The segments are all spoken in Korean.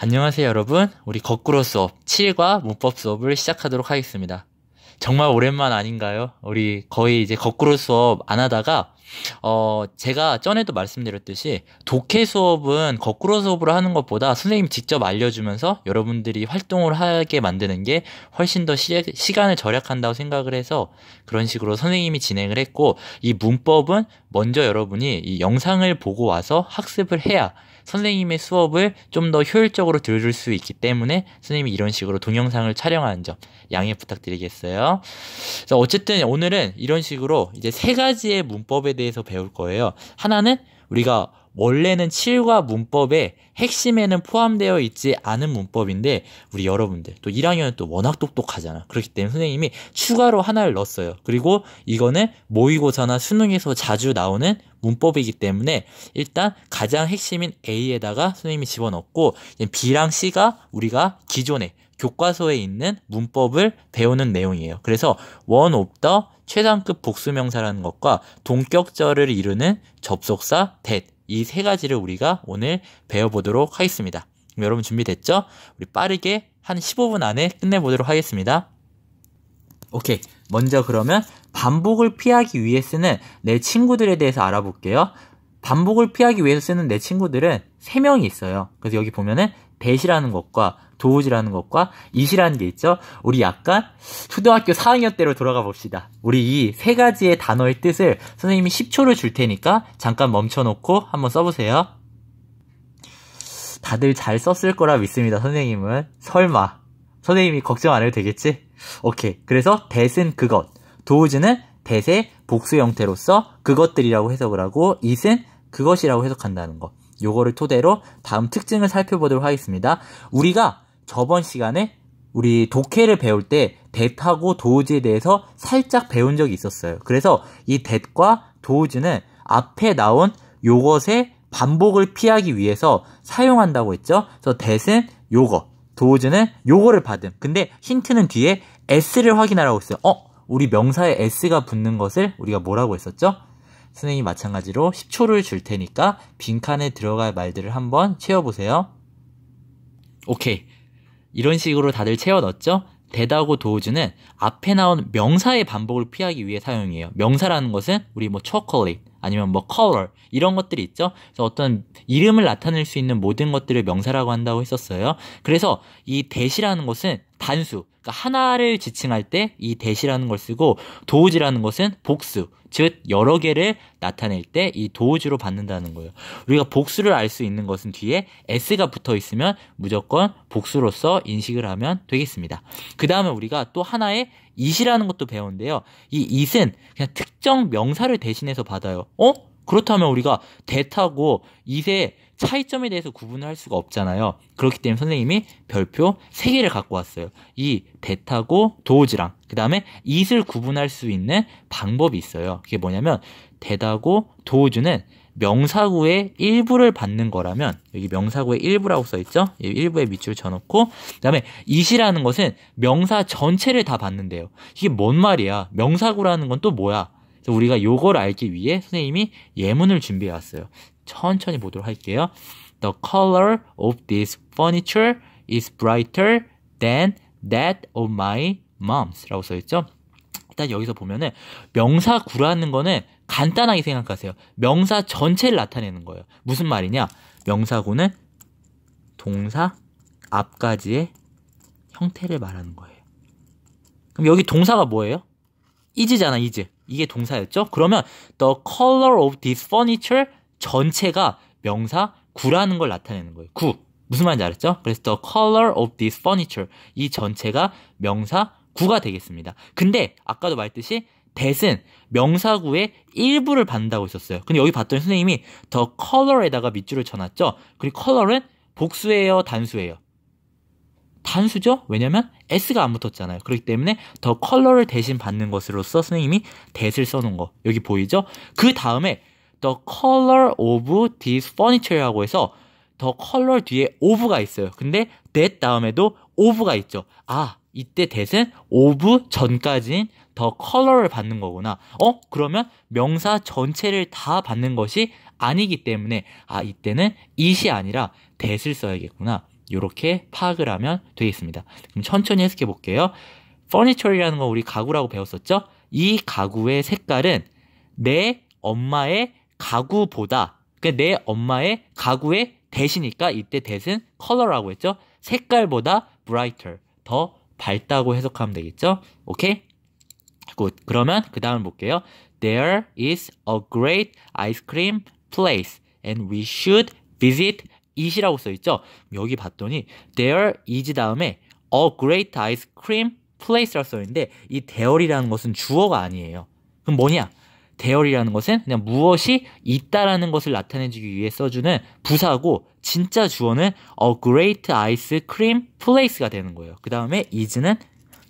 안녕하세요, 여러분. 우리 거꾸로 수업 7과 문법 수업을 시작하도록 하겠습니다. 정말 오랜만 아닌가요? 우리 거의 이제 거꾸로 수업 안 하다가 제가 전에도 말씀드렸듯이 독해 수업은 거꾸로 수업으로 하는 것보다 선생님이 직접 알려주면서 여러분들이 활동을 하게 만드는 게 훨씬 더 시간을 절약한다고 생각을 해서 그런 식으로 선생님이 진행을 했고, 이 문법은 먼저 여러분이 이 영상을 보고 와서 학습을 해야 선생님의 수업을 좀 더 효율적으로 들을 수 있기 때문에 선생님이 이런 식으로 동영상을 촬영하는 점 양해 부탁드리겠어요. 그래서 어쨌든 오늘은 이런 식으로 이제 세 가지의 문법에 대해서 배울 거예요. 하나는 우리가 원래는 7과 문법의 핵심에는 포함되어 있지 않은 문법인데, 우리 여러분들 또 1학년은 또 워낙 똑똑하잖아. 그렇기 때문에 선생님이 추가로 하나를 넣었어요. 그리고 이거는 모의고사나 수능에서 자주 나오는 문법이기 때문에 일단 가장 핵심인 A에다가 선생님이 집어넣고, B랑 C가 우리가 기존에 교과서에 있는 문법을 배우는 내용이에요. 그래서 one of the 최상급 복수명사라는 것과 동격절을 이루는 접속사 that, 이 세 가지를 우리가 오늘 배워보도록 하겠습니다. 그럼 여러분 준비됐죠? 우리 빠르게 한 15분 안에 끝내보도록 하겠습니다. 오케이. 먼저 그러면 반복을 피하기 위해 쓰는 내 친구들에 대해서 알아볼게요. 반복을 피하기 위해서 쓰는 내 친구들은 3명이 있어요. 그래서 여기 보면은 that이라는 것과 does라는 것과 it이라는 게 있죠. 우리 약간 초등학교 4학년 때로 돌아가 봅시다. 우리 이 세 가지의 단어의 뜻을 선생님이 10초를 줄 테니까 잠깐 멈춰놓고 한번 써보세요. 다들 잘 썼을 거라 믿습니다. 선생님은. 설마. 선생님이 걱정 안 해도 되겠지? 오케이. 그래서 that은 그것, does는 that의 복수 형태로서 그것들이라고 해석을 하고, it은 그것이라고 해석한다는 거. 요거를 토대로 다음 특징을 살펴보도록 하겠습니다. 우리가 저번 시간에 우리 독해를 배울 때 that하고 dos에 대해서 살짝 배운 적이 있었어요. 그래서 이 that과 dos는 앞에 나온 요것의 반복을 피하기 위해서 사용한다고 했죠. 그래서 that은 요거, dos는 요거를 받음. 근데 힌트는 뒤에 s를 확인하라고 했어요. 우리 명사에 s가 붙는 것을 우리가 뭐라고 했었죠? 선생님이 마찬가지로 10초를 줄 테니까 빈칸에 들어갈 말들을 한번 채워보세요. 오케이. 이런 식으로 다들 채워 넣었죠? that하고 dos는 앞에 나온 명사의 반복을 피하기 위해 사용이에요. 명사라는 것은 우리 뭐 chocolate 아니면 뭐 color 이런 것들이 있죠. 그래서 어떤 이름을 나타낼 수 있는 모든 것들을 명사라고 한다고 했었어요. 그래서 이 that이라는 것은 단수, 그러니까 하나를 지칭할 때 이 that이라는 걸 쓰고, dos라는 것은 복수, 즉 여러 개를 나타낼 때 이 dos로 받는다는 거예요. 우리가 복수를 알 수 있는 것은 뒤에 s가 붙어 있으면 무조건 복수로서 인식을 하면 되겠습니다. 그 다음에 우리가 또 하나의 it이라는 것도 배웠는데요. 이 it은 그냥 특정 명사를 대신해서 받아요. 그렇다면 우리가 that하고 it의 차이점에 대해서 구분을 할 수가 없잖아요. 그렇기 때문에 선생님이 별표 3개를 갖고 왔어요. 이 that하고 dos랑 그 다음에 it을 구분할 수 있는 방법이 있어요. 그게 뭐냐면 that하고 dos는 명사구의 일부를 받는 거라면, 여기 명사구의 일부라고 써있죠? 일부에 밑줄 쳐놓고, 그 다음에 it이라는 것은 명사 전체를 다 받는데요. 이게 뭔 말이야? 명사구라는 건 또 뭐야? 그래서 우리가 요걸 알기 위해 선생님이 예문을 준비해 왔어요. 천천히 보도록 할게요. The color of this furniture is brighter than that of my mom's 라고 써있죠. 일단 여기서 보면은 명사구라는 거는 간단하게 생각하세요. 명사 전체를 나타내는 거예요. 무슨 말이냐? 명사구는 동사 앞까지의 형태를 말하는 거예요. 그럼 여기 동사가 뭐예요? is잖아, is. 이게 동사였죠? 그러면 the color of this furniture 전체가 명사 구라는 걸 나타내는 거예요. 구. 무슨 말인지 알았죠? 그래서 the color of this furniture, 이 전체가 명사 구가 되겠습니다. 근데 아까도 말했듯이 that은 명사구의 일부를 받는다고 했었어요. 근데 여기 봤더니 선생님이 the color에다가 밑줄을 쳐놨죠? 그리고 color은 복수예요, 단수예요? 단수죠? 왜냐면 s가 안 붙었잖아요. 그렇기 때문에 the color를 대신 받는 것으로서 선생님이 that을 써놓은 거 여기 보이죠? 그 다음에 the color of this furniture라고 해서 the color 뒤에 of가 있어요. 근데 that 다음에도 of가 있죠. 이때 that은 of 전까지인 the color를 받는 거구나. 그러면 명사 전체를 다 받는 것이 아니기 때문에 이때는 it이 아니라 that을 써야겠구나. 이렇게 파악을 하면 되겠습니다. 그럼 천천히 해석해 볼게요. furniture이라는 거 우리 가구라고 배웠었죠? 이 가구의 색깔은 내 엄마의 가구보다, 그러니까 내 엄마의 가구의 대시니까 이때 대신 color라고 했죠? 색깔보다 brighter, 더 밝다고 해석하면 되겠죠? 오케이? 굿. 그러면 그 다음 볼게요. There is a great ice cream place and we should visit it이라고 써있죠? 여기 봤더니 there is 다음에 a great ice cream place라고 써있는데 이 there이라는 것은 주어가 아니에요. 그럼 뭐냐? there이라는 것은 그냥 무엇이 있다라는 것을 나타내주기 위해 써주는 부사고 진짜 주어는 a great ice cream place가 되는 거예요. 그 다음에 is는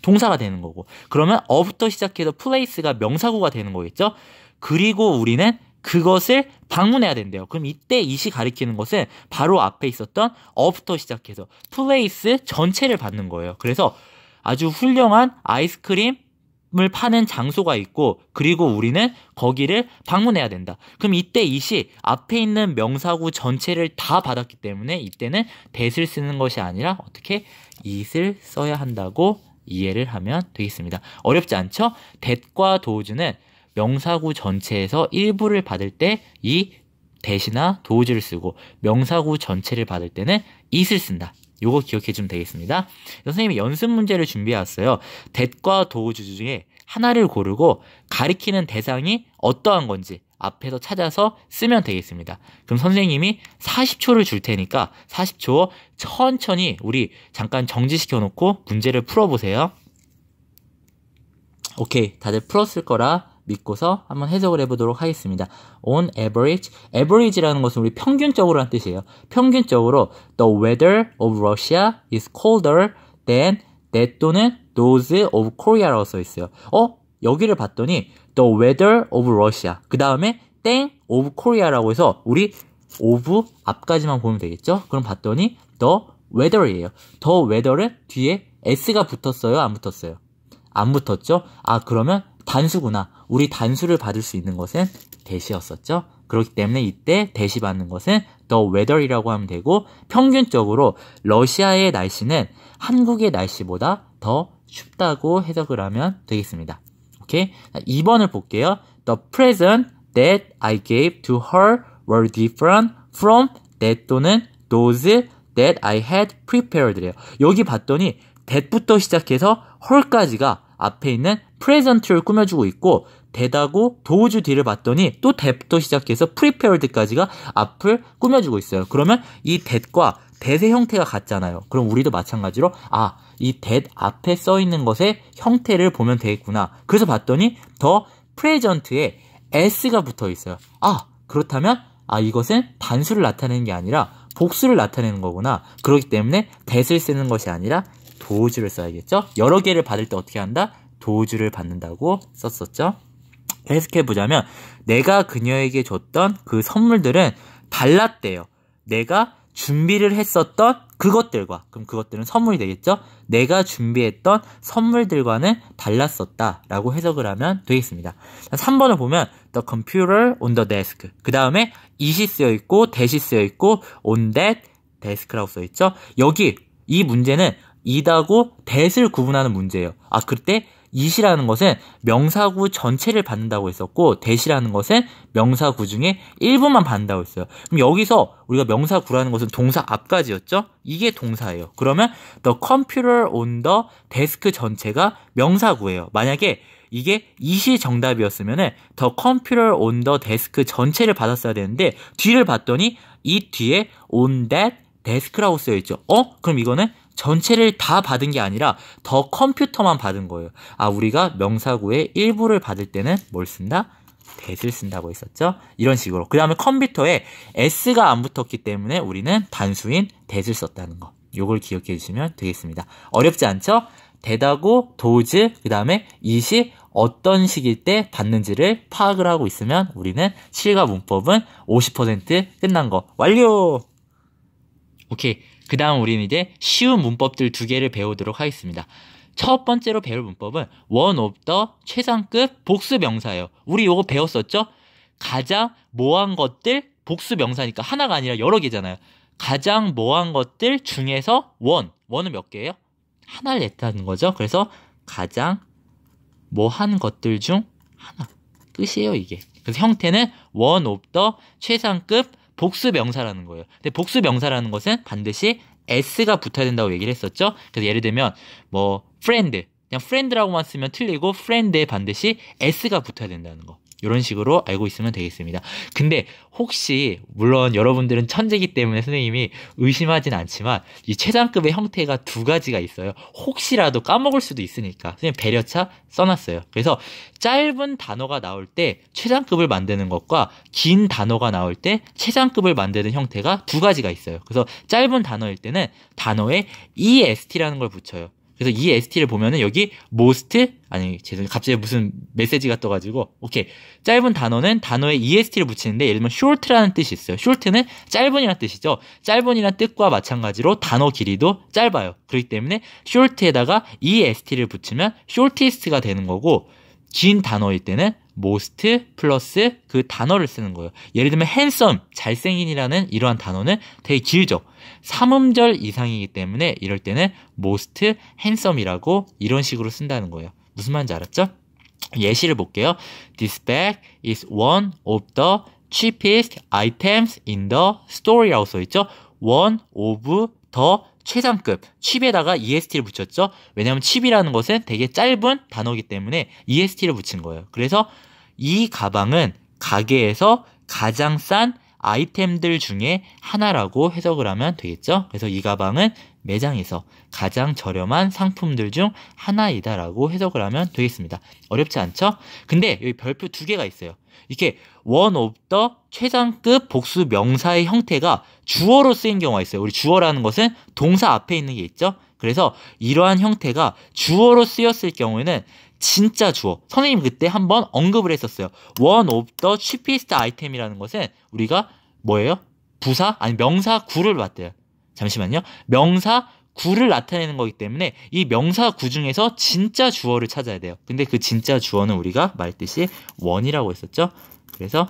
동사가 되는 거고 그러면 어부터 시작해서 place가 명사구가 되는 거겠죠? 그리고 우리는 그것을 방문해야 된대요. 그럼 이때 it이 가리키는 것은 바로 앞에 있었던 어부터 시작해서 place 전체를 받는 거예요. 그래서 아주 훌륭한 아이스크림을 파는 장소가 있고 그리고 우리는 거기를 방문해야 된다. 그럼 이때 it이 앞에 있는 명사구 전체를 다 받았기 때문에 이때는 that을 쓰는 것이 아니라 어떻게 it을 써야 한다고 이해를 하면 되겠습니다. 어렵지 않죠? that과 does는 명사구 전체에서 일부를 받을 때 이 that이나 dos를 쓰고 명사구 전체를 받을 때는 it을 쓴다. 요거 기억해 주면 되겠습니다. 선생님이 연습 문제를 준비해 왔어요. that과 does 중에 하나를 고르고 가리키는 대상이 어떠한 건지 앞에서 찾아서 쓰면 되겠습니다. 그럼 선생님이 40초를 줄 테니까 40초 천천히 우리 잠깐 정지시켜 놓고 문제를 풀어보세요. 오케이, 다들 풀었을 거라 믿고서 한번 해석을 해보도록 하겠습니다. On average, average라는 것은 우리 평균적으로 한 뜻이에요. 평균적으로 the weather of Russia is colder than that 또는 those of Korea라고 써 있어요. 여기를 봤더니 the weather of Russia 그 다음에 땡 of Korea라고 해서 우리 of 앞까지만 보면 되겠죠? 그럼 봤더니 the weather이에요. the weather은 뒤에 s가 붙었어요? 안 붙었어요? 안 붙었죠? 그러면 단수구나. 우리 단수를 받을 수 있는 것은 that이었었죠? 그렇기 때문에 이때 that이 받는 것은 the weather이라고 하면 되고 평균적으로 러시아의 날씨는 한국의 날씨보다 더 춥다고 해석을 하면 되겠습니다. 오케이? 2번을 볼게요. The present that I gave to her were different from that 또는 those that I had prepared래요. 여기 봤더니 that부터 시작해서 her까지가 앞에 있는 present를 꾸며주고 있고 that하고 those 뒤를 봤더니 또 that부터 시작해서 prepared까지가 앞을 꾸며주고 있어요. 그러면 이 that과 that의 형태가 같잖아요. 그럼 우리도 마찬가지로 이 that 앞에 써있는 것의 형태를 보면 되겠구나. 그래서 봤더니 더 present에 s가 붙어 있어요. 그렇다면 이것은 단수를 나타내는 게 아니라 복수를 나타내는 거구나. 그렇기 때문에 that을 쓰는 것이 아니라 dos를 써야겠죠. 여러 개를 받을 때 어떻게 한다? dos를 받는다고 썼었죠. 해석해보자면 내가 그녀에게 줬던 그 선물들은 달랐대요. 내가 준비를 했었던 그것들과, 그럼 그것들은 선물이 되겠죠? 내가 준비했던 선물들과는 달랐었다 라고 해석을 하면 되겠습니다. 3번을 보면 The computer on the desk 그 다음에 it이 쓰여있고 that이 쓰여있고 on that desk라고 써있죠? 여기 이 문제는 it하고 that을 구분하는 문제예요. 그때 it이라는 것은 명사구 전체를 받는다고 했었고 that이라는 것은 명사구 중에 일부만 받는다고 했어요. 그럼 여기서 우리가 명사구라는 것은 동사 앞까지였죠? 이게 동사예요. 그러면 the computer on the desk 전체가 명사구예요. 만약에 이게 it이 정답이었으면은 the computer on the desk 전체를 받았어야 되는데 뒤를 봤더니 이 뒤에 on that desk라고 쓰여있죠. 그럼 이거는 전체를 다 받은 게 아니라 더 컴퓨터만 받은 거예요. 우리가 명사구의 일부를 받을 때는 뭘 쓴다? that을 쓴다고 했었죠. 이런 식으로. 그 다음에 컴퓨터에 s가 안 붙었기 때문에 우리는 단수인 that을 썼다는 거. 요걸 기억해 주시면 되겠습니다. 어렵지 않죠? that하고 dose, 그 다음에 it이 어떤 식일 때 받는지를 파악을 하고 있으면 우리는 실과 문법은 50% 끝난 거. 완료! 오케이. 그 다음 우리는 이제 쉬운 문법들 2개를 배우도록 하겠습니다. 첫 번째로 배울 문법은 one of the 최상급 복수 명사예요. 우리 요거 배웠었죠? 가장 모한 것들 복수 명사니까 하나가 아니라 여러 개잖아요. 가장 뭐한 것들 중에서 원은 몇 개예요? 하나를 냈다는 거죠. 그래서 가장 뭐한 것들 중 하나. 끝이에요, 이게. 그래서 형태는 one of the 최상급 복수 명사라는 거예요. 근데 복수 명사라는 것은 반드시 s가 붙어야 된다고 얘기를 했었죠. 그래서 예를 들면 뭐 friend, 그냥 friend라고만 쓰면 틀리고 friend에 반드시 s가 붙어야 된다는 거. 이런 식으로 알고 있으면 되겠습니다. 근데 혹시 물론 여러분들은 천재기 때문에 선생님이 의심하진 않지만 이 최상급의 형태가 두 가지가 있어요. 혹시라도 까먹을 수도 있으니까 선생님 배려차 써놨어요. 그래서 짧은 단어가 나올 때 최상급을 만드는 것과 긴 단어가 나올 때 최상급을 만드는 형태가 두 가지가 있어요. 그래서 짧은 단어일 때는 단어에 est라는 걸 붙여요. 그래서 이 est를 보면은 여기 most, 죄송해요. 갑자기 무슨 메시지가 떠가지고, 오케이. 짧은 단어는 단어에 est를 붙이는데, 예를 들면 short라는 뜻이 있어요. short는 짧은이라는 뜻이죠. 짧은이라는 뜻과 마찬가지로 단어 길이도 짧아요. 그렇기 때문에 short에다가 est를 붙이면 shortest가 되는 거고, 긴 단어일 때는 most 플러스 그 단어를 쓰는 거예요. 예를 들면 handsome, 잘생긴이라는 이러한 단어는 되게 길죠. 3음절 이상이기 때문에 이럴 때는 most handsome이라고 이런 식으로 쓴다는 거예요. 무슨 말인지 알았죠? 예시를 볼게요. This bag is one of the cheapest items in the store라고 써있죠. one of the 최상급, cheap에다가 est를 붙였죠. 왜냐하면 cheap이라는 것은 되게 짧은 단어이기 때문에 est를 붙인 거예요. 그래서 이 가방은 가게에서 가장 싼 아이템들 중에 하나라고 해석을 하면 되겠죠. 그래서 이 가방은 매장에서 가장 저렴한 상품들 중 하나이다라고 해석을 하면 되겠습니다. 어렵지 않죠? 근데 여기 별표 두 개가 있어요. 이렇게 one of the 최상급 복수 명사의 형태가 주어로 쓰인 경우가 있어요. 우리 주어라는 것은 동사 앞에 있는 게 있죠. 그래서 이러한 형태가 주어로 쓰였을 경우에는 진짜 주어. 선생님 그때 한번 언급을 했었어요. one of the cheapest item이라는 것은 우리가 뭐예요? 부사? 아니 명사 구를 맞대요. 잠시만요. 명사 구를 나타내는 거기 때문에 이 명사 구 중에서 진짜 주어를 찾아야 돼요. 근데 그 진짜 주어는 우리가 말뜻이 one이라고 했었죠. 그래서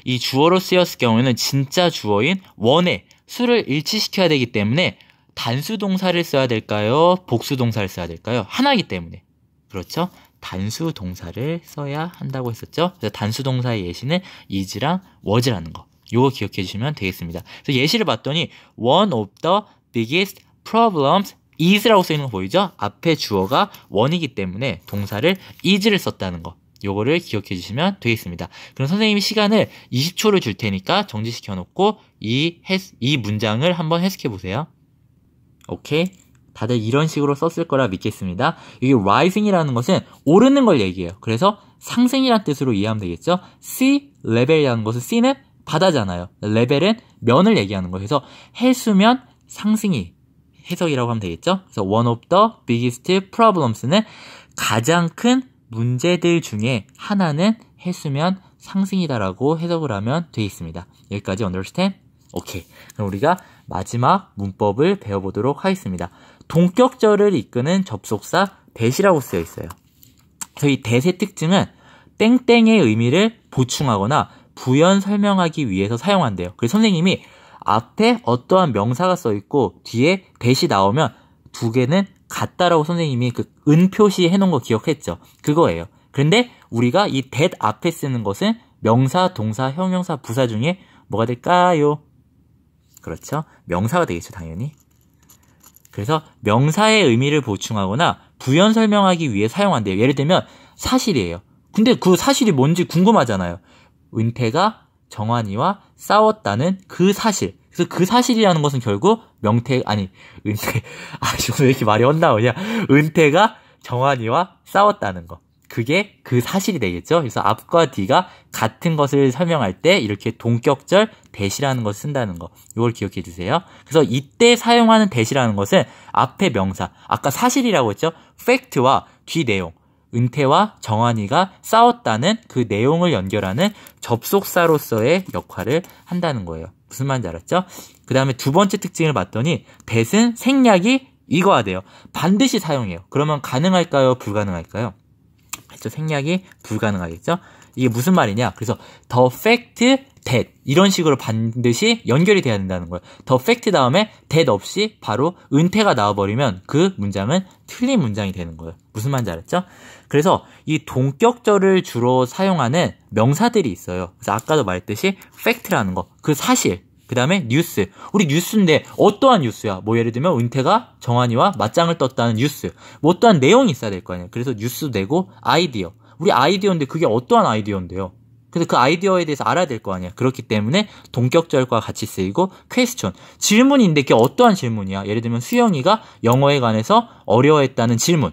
이 주어로 쓰였을 경우에는 진짜 주어인 one에 수를 일치시켜야 되기 때문에 단수 동사를 써야 될까요? 복수 동사를 써야 될까요? 하나이기 때문에. 그렇죠? 단수 동사를 써야 한다고 했었죠. 그래서 단수 동사의 예시는 is랑 was라는 거. 요거 기억해 주시면 되겠습니다. 그래서 예시를 봤더니 one of the biggest problems is라고 쓰이는 거 보이죠? 앞에 주어가 one이기 때문에 동사를 is를 썼다는 거. 요거를 기억해 주시면 되겠습니다. 그럼 선생님이 시간을 20초를 줄 테니까 정지시켜 놓고 이 문장을 한번 해석해 보세요. 오케이? 다들 이런 식으로 썼을 거라 믿겠습니다. 여기 rising이라는 것은 오르는 걸 얘기해요. 그래서 상승이라는 뜻으로 이해하면 되겠죠. sea level이라는 것은 sea는 바다잖아요. 레벨은 면을 얘기하는 거예요. 그래서 해수면 상승이 해석이라고 하면 되겠죠. 그래서 one of the biggest problems는 가장 큰 문제들 중에 하나는 해수면 상승이다라고 해석을 하면 되겠습니다. 여기까지 understand? 오케이. 그럼 우리가 마지막 문법을 배워보도록 하겠습니다. 동격절을 이끄는 접속사 that이라고 쓰여 있어요. 저희 that의 특징은 땡땡의 의미를 보충하거나 부연 설명하기 위해서 사용한대요. 그래서 선생님이 앞에 어떠한 명사가 써 있고 뒤에 that이 나오면 두 개는 같다라고 선생님이 그 은표시 해놓은 거 기억했죠? 그거예요. 그런데 우리가 이 that 앞에 쓰는 것은 명사, 동사, 형용사, 부사 중에 뭐가 될까요? 그렇죠. 명사가 되겠죠, 당연히. 그래서 명사의 의미를 보충하거나 부연 설명하기 위해 사용한대요. 예를 들면 사실이에요. 근데 그 사실이 뭔지 궁금하잖아요. 은태가 정환이와 싸웠다는 그 사실. 그래서 그 사실이라는 것은 결국 은태, 왜 이렇게 말이 헛나오냐. 은태가 정환이와 싸웠다는 거. 그게 그 사실이 되겠죠. 그래서 앞과 뒤가 같은 것을 설명할 때 이렇게 동격절 that이라는 것을 쓴다는 거. 이걸 기억해 주세요. 그래서 이때 사용하는 that이라는 것은 앞에 명사, 아까 사실이라고 했죠. fact와 뒤 내용, 은태와 정환이가 싸웠다는 그 내용을 연결하는 접속사로서의 역할을 한다는 거예요. 무슨 말인지 알았죠? 그 다음에 두 번째 특징을 봤더니 that은 생략이 이거야 돼요. 반드시 사용해요. 그러면 가능할까요? 불가능할까요? 그렇죠. 생략이 불가능하겠죠. 이게 무슨 말이냐? 그래서 the fact that 이런 식으로 반드시 연결이 돼야 된다는 거예요. the fact 다음에 that 없이 바로 은퇴가 나와버리면 그 문장은 틀린 문장이 되는 거예요. 무슨 말인지 알았죠? 그래서 이 동격절을 주로 사용하는 명사들이 있어요. 그래서 아까도 말했듯이 fact라는 거, 그 사실, 그 다음에 뉴스. 우리 뉴스인데 어떠한 뉴스야? 뭐 예를 들면 은퇴가 정한이와 맞짱을 떴다는 뉴스. 뭐 어떠한 내용이 있어야 될 거 아니에요. 그래서 뉴스 되고 아이디어. 우리 아이디어인데 그게 어떠한 아이디어인데요? 그래서 그 아이디어에 대해서 알아야 될 거 아니야. 그렇기 때문에 동격절과 같이 쓰이고 question. 질문인데 그게 어떠한 질문이야? 예를 들면 수영이가 영어에 관해서 어려워했다는 질문.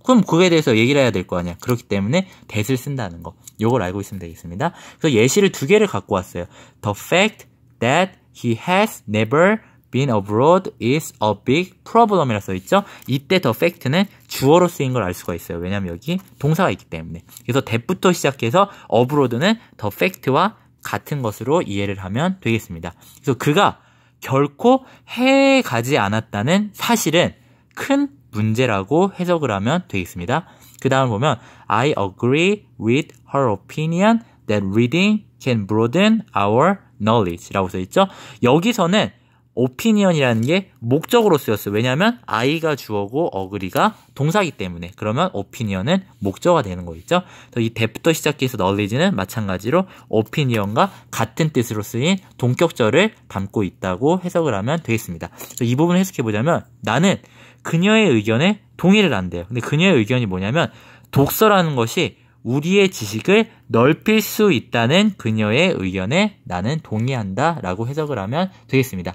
그럼 그거에 대해서 얘기를 해야 될 거 아니야. 그렇기 때문에 that을 쓴다는 거. 요걸 알고 있으면 되겠습니다. 그래서 예시를 2개를 갖고 왔어요. The fact that he has never been abroad is a big problem이라 써있죠. 이때 the fact는 주어로 쓰인 걸 알 수가 있어요. 왜냐면 여기 동사가 있기 때문에. 그래서 that부터 시작해서 abroad는 the fact와 같은 것으로 이해를 하면 되겠습니다. 그래서 그가 결코 해외에 가지 않았다는 사실은 큰 문제라고 해석을 하면 되겠습니다. 그 다음 보면 I agree with her opinion that reading can broaden our knowledge라고 써있죠. 여기서는 opinion이라는 게 목적으로 쓰였어요. 왜냐하면 I가 주어고 agree가 동사이기 때문에. 그러면 opinion은 목적어가 되는 거겠죠. 이 that부터 시작해서 knowledge는 마찬가지로 opinion과 같은 뜻으로 쓰인 동격절을 담고 있다고 해석을 하면 되겠습니다. 그래서 이 부분을 해석해보자면 나는 그녀의 의견에 동의를 한대요. 근데 그녀의 의견이 뭐냐면 독서라는 것이 우리의 지식을 넓힐 수 있다는 그녀의 의견에 나는 동의한다 라고 해석을 하면 되겠습니다.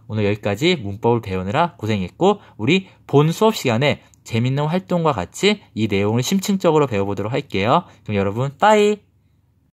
오늘 여기까지 문법을 배우느라 고생했고 우리 본 수업 시간에 재밌는 활동과 같이 이 내용을 심층적으로 배워보도록 할게요. 그럼 여러분 빠이!